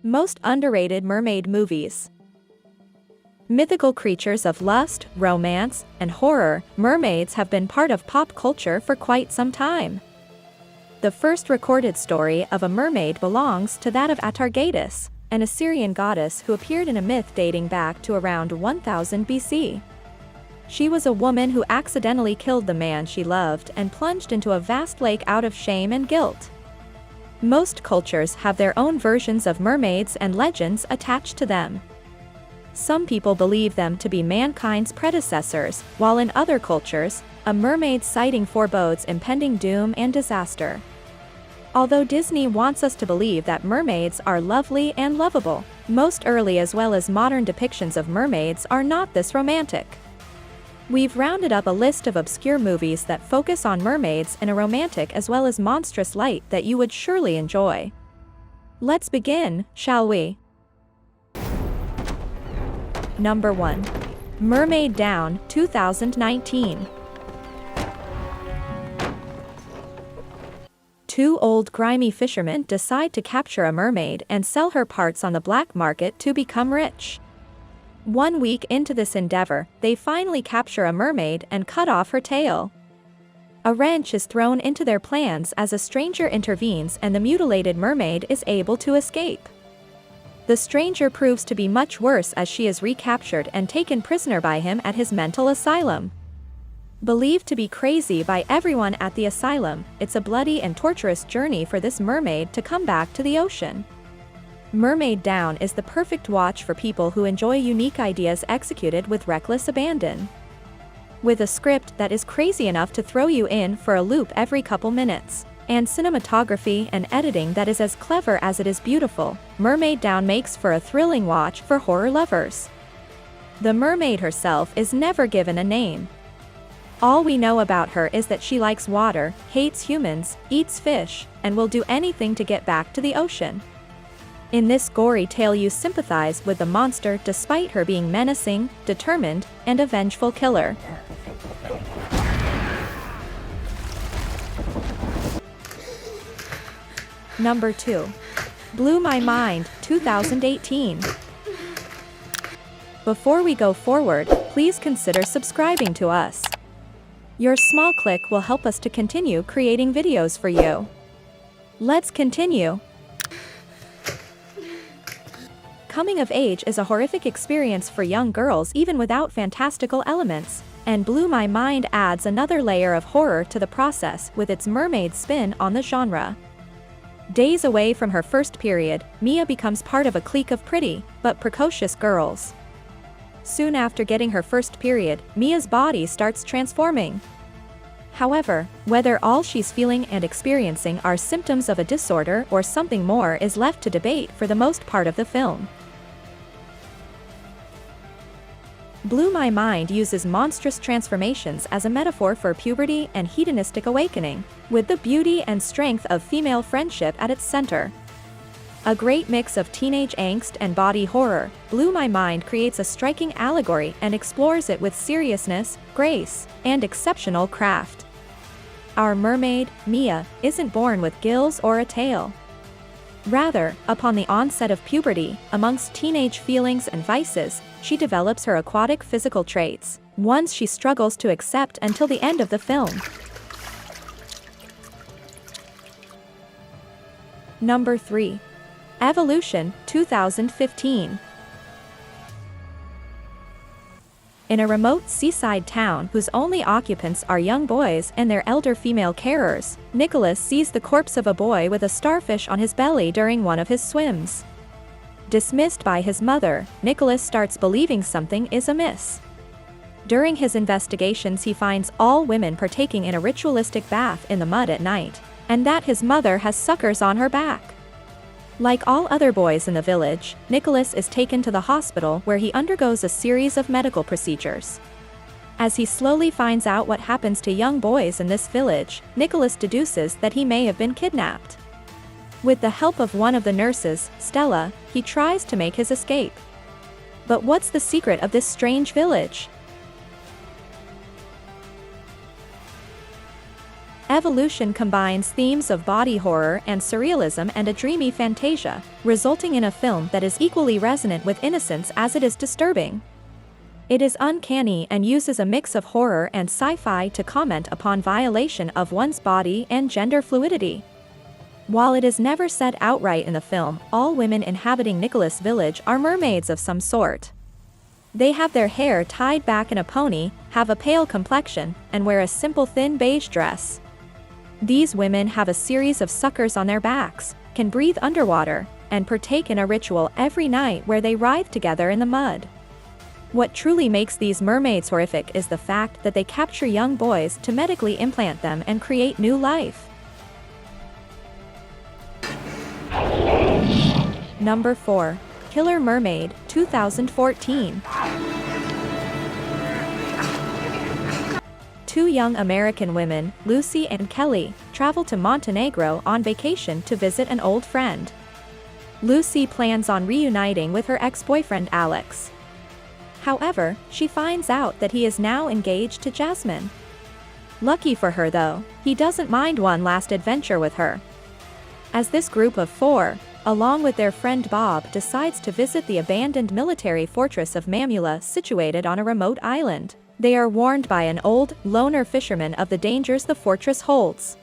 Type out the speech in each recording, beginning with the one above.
Most underrated mermaid movies. Mythical creatures of lust, romance, and horror, mermaids have been part of pop culture for quite some time. The first recorded story of a mermaid belongs to that of Atargatis, an Assyrian goddess who appeared in a myth dating back to around 1000 BC. She was a woman who accidentally killed the man she loved and plunged into a vast lake out of shame and guilt. Most cultures have their own versions of mermaids and legends attached to them. Some people believe them to be mankind's predecessors, while in other cultures, a mermaid's sighting forebodes impending doom and disaster. Although Disney wants us to believe that mermaids are lovely and lovable, most early as well as modern depictions of mermaids are not this romantic. We've rounded up a list of obscure movies that focus on mermaids in a romantic as well as monstrous light that you would surely enjoy. Let's begin, shall we? Number 1. Mermaid Down, 2019. Two old grimy fishermen decide to capture a mermaid and sell her parts on the black market to become rich. 1 week into this endeavor, they finally capture a mermaid and cut off her tail. A wrench is thrown into their plans as a stranger intervenes and the mutilated mermaid is able to escape. The stranger proves to be much worse as she is recaptured and taken prisoner by him at his mental asylum. Believed to be crazy by everyone at the asylum, it's a bloody and torturous journey for this mermaid to come back to the ocean. Mermaid Down is the perfect watch for people who enjoy unique ideas executed with reckless abandon. With a script that is crazy enough to throw you in for a loop every couple minutes, and cinematography and editing that is as clever as it is beautiful, Mermaid Down makes for a thrilling watch for horror lovers. The mermaid herself is never given a name. All we know about her is that she likes water, hates humans, eats fish, and will do anything to get back to the ocean. In this gory tale you sympathize with the monster despite her being menacing, determined, and a vengeful killer. Number 2. Blew My Mind, 2018. Before we go forward, please consider subscribing to us. Your small click will help us to continue creating videos for you. Let's continue. Coming of age is a horrific experience for young girls even without fantastical elements, and Blew My Mind adds another layer of horror to the process with its mermaid spin on the genre. Days away from her first period, Mia becomes part of a clique of pretty, but precocious girls. Soon after getting her first period, Mia's body starts transforming. However, whether all she's feeling and experiencing are symptoms of a disorder or something more is left to debate for the most part of the film. Blew My Mind uses monstrous transformations as a metaphor for puberty and hedonistic awakening, with the beauty and strength of female friendship at its center. A great mix of teenage angst and body horror, Blew My Mind creates a striking allegory and explores it with seriousness, grace, and exceptional craft. Our mermaid, Mia, isn't born with gills or a tail. Rather, upon the onset of puberty, amongst teenage feelings and vices, she develops her aquatic physical traits, ones she struggles to accept until the end of the film. Number 3. Evolution, 2015. In a remote seaside town whose only occupants are young boys and their elder female carers, Nicholas sees the corpse of a boy with a starfish on his belly during one of his swims. Dismissed by his mother, Nicholas starts believing something is amiss. During his investigations he finds all women partaking in a ritualistic bath in the mud at night, and that his mother has suckers on her back. Like all other boys in the village, Nicholas is taken to the hospital where he undergoes a series of medical procedures. As he slowly finds out what happens to young boys in this village, Nicholas deduces that he may have been kidnapped. With the help of one of the nurses, Stella, he tries to make his escape. But what's the secret of this strange village? Evolution combines themes of body horror and surrealism and a dreamy fantasia, resulting in a film that is equally resonant with innocence as it is disturbing. It is uncanny and uses a mix of horror and sci-fi to comment upon violation of one's body and gender fluidity. While it is never said outright in the film, all women inhabiting Nicholas Village are mermaids of some sort. They have their hair tied back in a pony, have a pale complexion, and wear a simple thin beige dress. These women have a series of suckers on their backs, can breathe underwater, and partake in a ritual every night where they writhe together in the mud. What truly makes these mermaids horrific is the fact that they capture young boys to medically implant them and create new life. Number 4. Killer Mermaid, 2014. Two young American women, Lucy and Kelly, travel to Montenegro on vacation to visit an old friend. Lucy plans on reuniting with her ex-boyfriend Alex. However, she finds out that he is now engaged to Jasmine. Lucky for her though, he doesn't mind one last adventure with her. As this group of 4, along with their friend Bob, decides to visit the abandoned military fortress of Mamula situated on a remote island, they are warned by an old, loner fisherman of the dangers the fortress holds.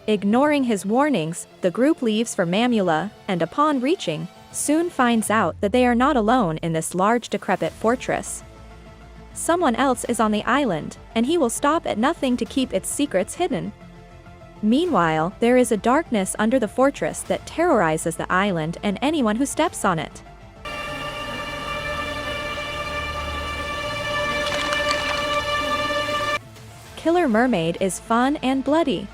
Ignoring his warnings, the group leaves for Mamula, and upon reaching, soon finds out that they are not alone in this large decrepit fortress. Someone else is on the island, and he will stop at nothing to keep its secrets hidden. Meanwhile, there is a darkness under the fortress that terrorizes the island and anyone who steps on it. Killer Mermaid is fun and bloody.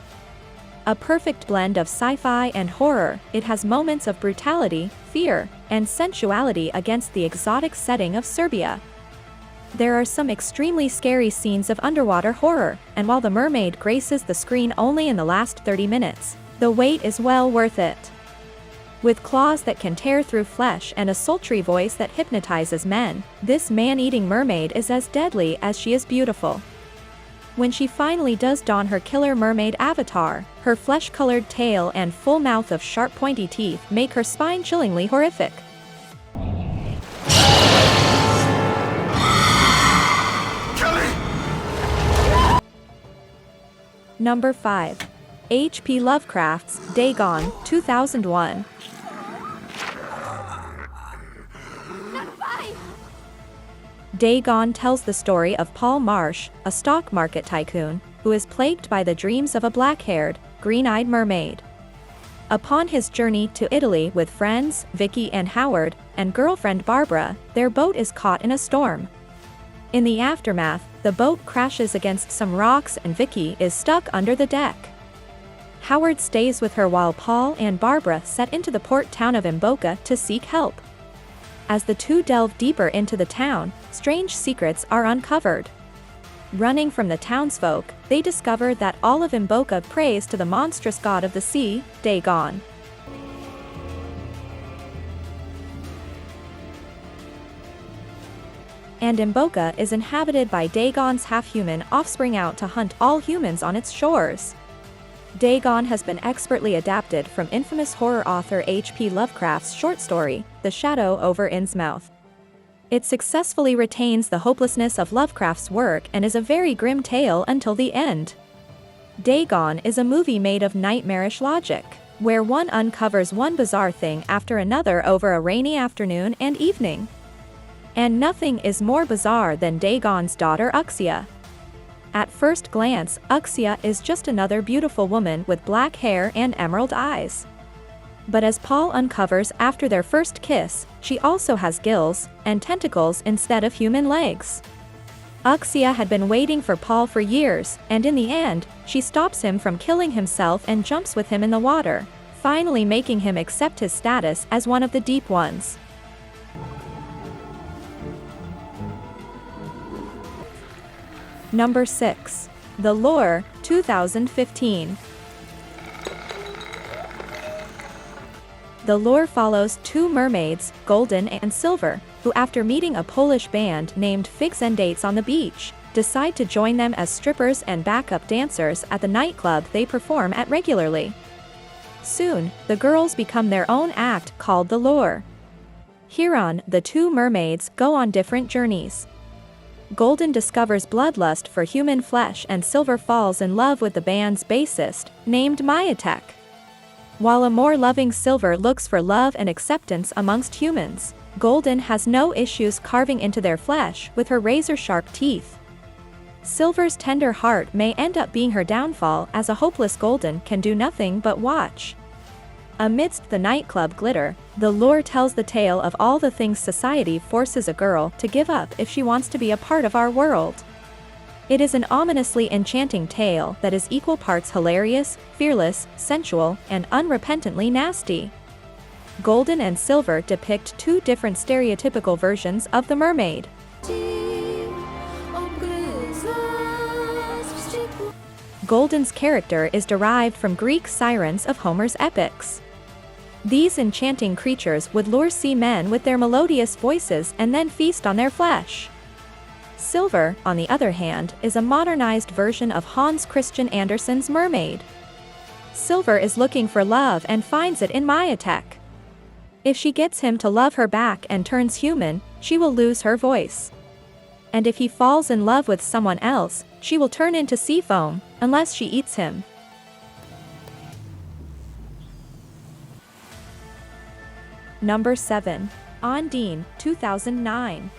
A perfect blend of sci-fi and horror, it has moments of brutality, fear, and sensuality against the exotic setting of Serbia. There are some extremely scary scenes of underwater horror, and while the mermaid graces the screen only in the last 30 minutes, the wait is well worth it. With claws that can tear through flesh and a sultry voice that hypnotizes men, this man-eating mermaid is as deadly as she is beautiful. When she finally does don her killer mermaid avatar, her flesh-colored tail and full mouth of sharp pointy teeth make her spine-chillingly horrific. Number 5. H.P. Lovecraft's Dagon, 2001. Dagon tells the story of Paul Marsh, a stock market tycoon, who is plagued by the dreams of a black-haired, green-eyed mermaid. Upon his journey to Italy with friends, Vicky and Howard, and girlfriend Barbara, their boat is caught in a storm. In the aftermath, the boat crashes against some rocks and Vicky is stuck under the deck. Howard stays with her while Paul and Barbara set into the port town of Imboca to seek help. As the two delve deeper into the town, strange secrets are uncovered. Running from the townsfolk, they discover that all of Imboca prays to the monstrous god of the sea, Dagon. And Imboca is inhabited by Dagon's half-human offspring out to hunt all humans on its shores. Dagon has been expertly adapted from infamous horror author H.P. Lovecraft's short story, The Shadow over Innsmouth. It successfully retains the hopelessness of Lovecraft's work and is a very grim tale until the end. Dagon is a movie made of nightmarish logic, where one uncovers one bizarre thing after another over a rainy afternoon and evening. And nothing is more bizarre than Dagon's daughter Uxia. At first glance, Uxia is just another beautiful woman with black hair and emerald eyes. But as Paul uncovers after their first kiss, she also has gills and tentacles instead of human legs. Uxia had been waiting for Paul for years, and in the end, she stops him from killing himself and jumps with him in the water, finally making him accept his status as one of the Deep Ones. Number 6. The Lure, 2015. The Lure follows two mermaids, Golden and Silver, who after meeting a Polish band named Figs and Dates on the beach, decide to join them as strippers and backup dancers at the nightclub they perform at regularly. Soon, the girls become their own act called the Lure. Hereon, the two mermaids go on different journeys. Golden discovers bloodlust for human flesh and Silver falls in love with the band's bassist, named Mythical. While a more loving Silver looks for love and acceptance amongst humans, Golden has no issues carving into their flesh with her razor-sharp teeth. Silver's tender heart may end up being her downfall as a hopeless Golden can do nothing but watch. Amidst the nightclub glitter, the Lure tells the tale of all the things society forces a girl to give up if she wants to be a part of our world. It is an ominously enchanting tale that is equal parts hilarious, fearless, sensual, and unrepentantly nasty. Golden and Silver depict two different stereotypical versions of the mermaid. Golden's character is derived from Greek sirens of Homer's epics. These enchanting creatures would lure sea men with their melodious voices and then feast on their flesh. Silver, on the other hand, is a modernized version of Hans Christian Andersen's Mermaid. Silver is looking for love and finds it in Mythical. If she gets him to love her back and turns human, she will lose her voice. And if he falls in love with someone else, she will turn into sea foam, unless she eats him. Number 7. Ondine, 2009.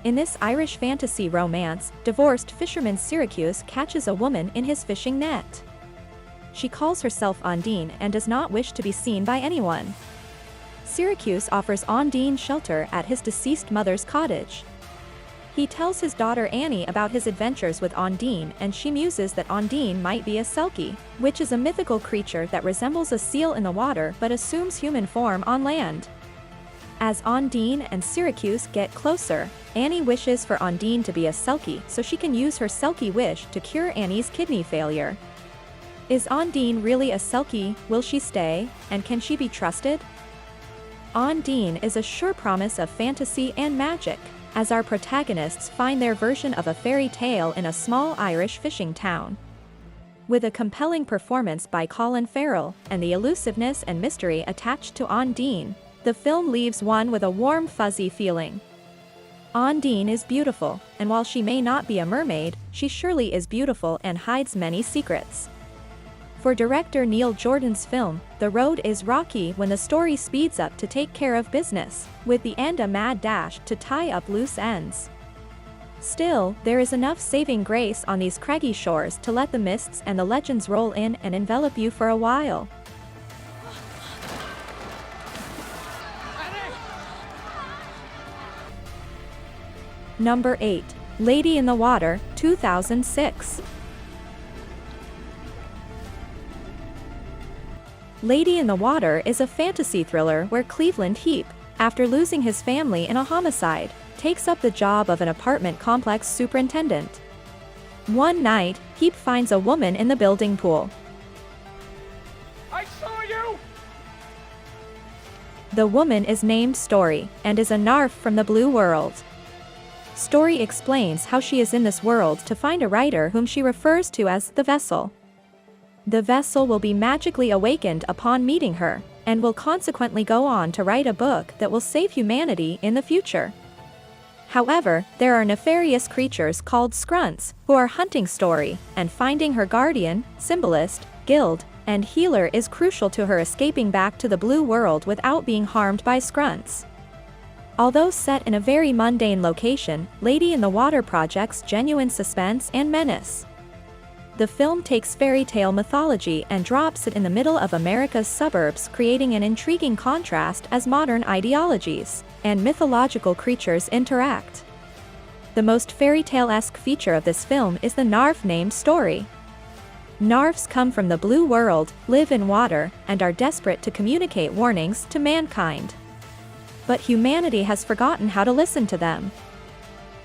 In this Irish fantasy romance, divorced fisherman Syracuse catches a woman in his fishing net. She calls herself Ondine and does not wish to be seen by anyone. Syracuse offers Ondine shelter at his deceased mother's cottage. He tells his daughter Annie about his adventures with Ondine, and she muses that Ondine might be a selkie, which is a mythical creature that resembles a seal in the water but assumes human form on land. As Ondine and Syracuse get closer, Annie wishes for Ondine to be a selkie so she can use her selkie wish to cure Annie's kidney failure. Is Ondine really a selkie? Will she stay, and can she be trusted? Ondine is a sure promise of fantasy and magic, as our protagonists find their version of a fairy tale in a small Irish fishing town. With a compelling performance by Colin Farrell, and the elusiveness and mystery attached to Ondine, the film leaves one with a warm fuzzy feeling. Ondine is beautiful, and while she may not be a mermaid, she surely is beautiful and hides many secrets. For director Neil Jordan's film, the road is rocky when the story speeds up to take care of business, with the end a mad dash to tie up loose ends. Still, there is enough saving grace on these craggy shores to let the mists and the legends roll in and envelop you for a while. Number 8. Lady in the Water, 2006. Lady in the Water is a fantasy thriller where Cleveland Heap, after losing his family in a homicide, takes up the job of an apartment complex superintendent. One night, Heap finds a woman in the building pool. I saw you! The woman is named Story, and is a narf from the Blue World. Story explains how she is in this world to find a writer whom she refers to as the Vessel. The Vessel will be magically awakened upon meeting her, and will consequently go on to write a book that will save humanity in the future. However, there are nefarious creatures called Scrunts, who are hunting Story, and finding her guardian, symbolist, guild, and healer is crucial to her escaping back to the Blue World without being harmed by Scrunts. Although set in a very mundane location, Lady in the Water projects genuine suspense and menace. The film takes fairy tale mythology and drops it in the middle of America's suburbs, creating an intriguing contrast as modern ideologies and mythological creatures interact. The most fairy tale-esque feature of this film is the narf named Story. Narfs come from the Blue World, live in water, and are desperate to communicate warnings to mankind. But humanity has forgotten how to listen to them.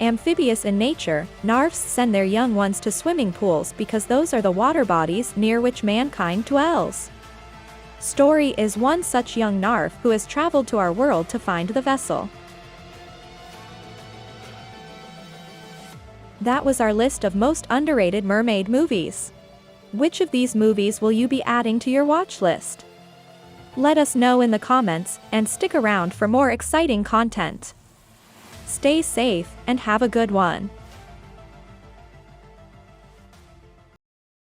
Amphibious in nature, narfs send their young ones to swimming pools because those are the water bodies near which mankind dwells. Story is one such young narf who has traveled to our world to find the Vessel. That was our list of most underrated mermaid movies. Which of these movies will you be adding to your watch list? Let us know in the comments, and stick around for more exciting content. Stay safe, and have a good one.